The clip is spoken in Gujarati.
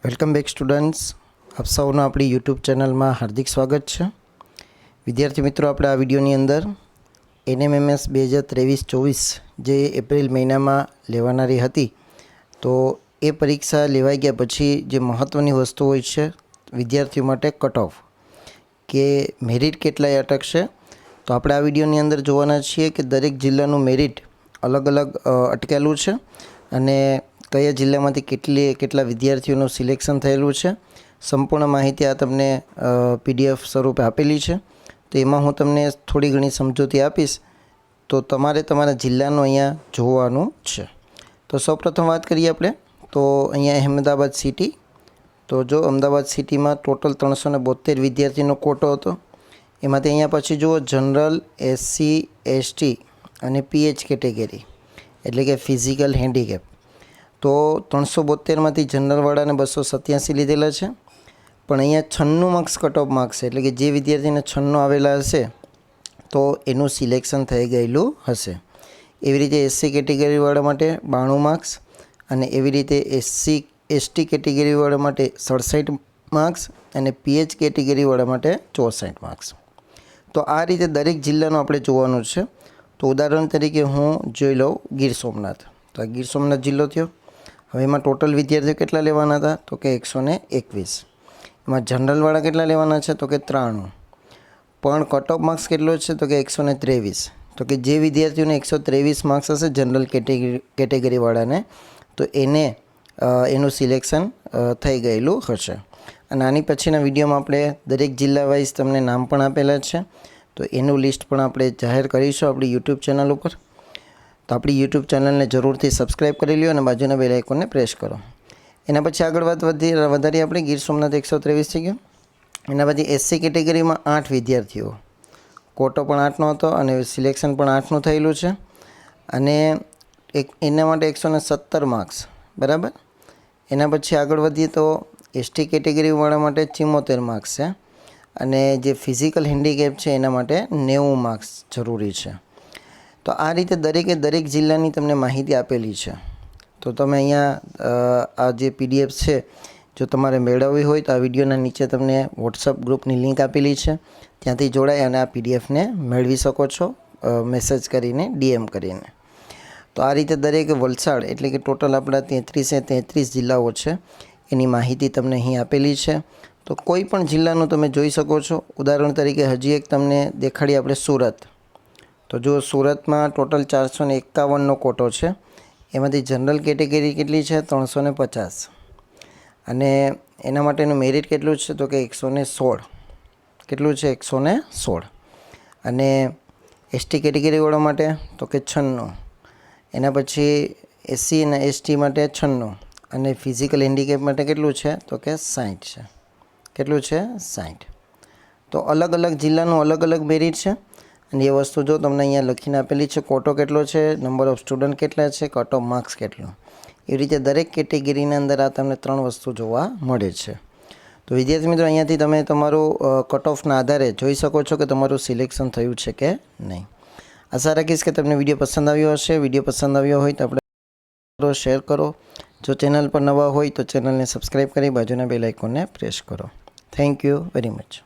વેલકમ બેક સ્ટુડન્ટ્સ, આપ સૌનું આપણી યુટ્યુબ ચેનલમાં હાર્દિક સ્વાગત છે। વિદ્યાર્થી મિત્રો, આપણે આ વિડીયોની અંદર NMMS 2023-24 જે એપ્રિલ મહિનામાં લેવાનારી હતી, તો એ પરીક્ષા લેવાઈ ગયા પછી જે મહત્ત્વની વસ્તુ હોય છે વિદ્યાર્થીઓ માટે કટ ઓફ કે મેરિટ કેટલાય અટકશે, તો આપણે આ વિડીયોની અંદર જોવાના છીએ કે દરેક જિલ્લાનું મેરિટ અલગ અલગ અટકેલું છે અને કયા જિલ્લામાંથી કેટલા વિદ્યાર્થીઓનું સિલેક્શન થયેલું છે। સંપૂર્ણ માહિતી આ તમને PDF સ્વરૂપે આપેલી છે, તો એમાં હું તમને થોડી ઘણી સમજૂતી આપીશ, તો તમારે તમારા જિલ્લાનું અહીંયા જોવાનું છે। તો સૌપ્રથમ વાત કરીએ આપણે, તો અહીંયા અહેમદાબાદ સિટી, તો જો અમદાવાદ સિટીમાં ટોટલ 372 વિદ્યાર્થીનો કોટો હતો। એમાંથી અહીંયા પછી જુઓ જનરલ, SC, ST અને PH કેટેગરી એટલે કે ફિઝિકલ હેન્ડીકેપ, તો 372માંથી જનરલવાળાને 287 લીધેલા છે, પણ અહીંયા 96 માર્ક્સ કટ ઓફ માર્ક્સ છે, એટલે કે જે વિદ્યાર્થીને 96 આવેલા હશે તો એનું સિલેક્શન થઈ ગયેલું હશે। એવી રીતે SC કેટેગરીવાળા માટે 92 માર્ક્સ અને એવી રીતે ST કેટેગરીવાળા માટે 67 માર્ક્સ અને PH કેટેગરીવાળા માટે 64 માર્ક્સ। તો આ રીતે દરેક જિલ્લાનું આપણે જોવાનું છે। તો ઉદાહરણ તરીકે હું જોઈ લઉં ગીર સોમનાથ, તો આ ગીર સોમનાથ જિલ્લો થયો। હવે એમાં ટોટલ વિદ્યાર્થીઓ કેટલા લેવાના હતા, તો કે 121। એમાં જનરલવાળા કેટલા લેવાના છે, તો કે 93, પણ કટ ઓફ માર્ક્સ કેટલો છે, તો કે 123। તો કે જે વિદ્યાર્થીઓને 123 માર્ક્સ હશે જનરલ કેટેગરીવાળાને, તો એનું સિલેક્શન થઈ ગયેલું હશે। અને આની પછીના વિડીયોમાં આપણે દરેક જિલ્લા વાઇઝ તમને નામ પણ આપેલા છે, તો એનું લિસ્ટ પણ આપણે જાહેર કરીશું આપણી યુટ્યુબ ચેનલ ઉપર। તો આપણી યુટ્યુબ ચેનલને જરૂરથી સબસ્ક્રાઈબ કરી લો અને બાજુના બેલ આઇકોનને પ્રેસ કરો। એના પછી આગળ વાત વધારીએ આપણે, ગીર સોમનાથ 123 થઈ ગયો। એના પછી SC કેટેગરીમાં 8 વિદ્યાર્થીઓ, કોટો પણ 8નો હતો અને સિલેક્શન પણ 8નું થયેલું છે, અને એના માટે 117 માર્ક્સ, બરાબર। એના પછી આગળ વધીએ તો ST કેટેગરીવાળા માટે 74 માર્ક્સ છે, અને જે ફિઝિકલ હેન્ડીકેપ છે એના માટે 90 માર્ક્સ જરૂરી છે। તો આ રીતે દરેક જિલ્લાની તમને માહિતી આપેલી છે, તો તમે અહીંયા આ જે PDF છે જો તમારે મેળવવી હોય તો આ વિડીયોના નીચે તમને WhatsApp ગ્રુપની લિંક આપેલી છે, ત્યાંથી જોડાઈ અને આ PDFને મેળવી શકો છો મેસેજ કરીને, DM કરીને। તો આ રીતે દરેક વલસાડ એટલે કે ટોટલ આપણા 33 જિલ્લાઓ છે એની માહિતી તમને અહીં આપેલી છે। તો કોઈ પણ જિલ્લાનું તમે જોઈ શકો છો। ઉદાહરણ તરીકે હજી એક તમને દેખાડીએ આપણે સુરત, તો જો સુરતમાં ટોટલ 451નો કોટો છે, એમાંથી જનરલ કેટેગરી કેટલી છે, 350, અને એના માટેનું મેરિટ કેટલું છે, તો કે 116, કેટલું છે, 116, અને ST કેટેગરીવાળા માટે તો કે 96, એના પછી SC અને ST માટે 96, અને ફિઝિકલ હેન્ડીકેપ માટે કેટલું છે, તો કે 60 છે, કેટલું છે, 60। તો અલગ અલગ જિલ્લાનું અલગ અલગ મેરિટ છે, અને એ વસ્તુ જો તમને અહીંયા લખીને આપેલી છે, કોટો કેટલો છે, નંબર ઓફ સ્ટુડન્ટ કેટલા છે, કટ ઓફ માર્ક્સ કેટલો, એવી રીતે દરેક કેટેગરીની અંદર આ તમને 3 વસ્તુ જોવા મળે છે। તો વિદ્યાર્થી મિત્રો, અહીંયાથી તમે તમારું કટ ઓફના આધારે જોઈ શકો છો કે તમારું સિલેક્શન થયું છે કે નહીં। આશા રાખીશ કે તમને વિડીયો પસંદ આવ્યો હશે। વિડીયો પસંદ આવ્યો હોય તો આપણે શેર કરો, જો ચેનલ પર નવા હોય તો ચેનલને સબસ્ક્રાઈબ કરી બાજુના બેલ આઇકોનને પ્રેસ કરો। Thank you very much.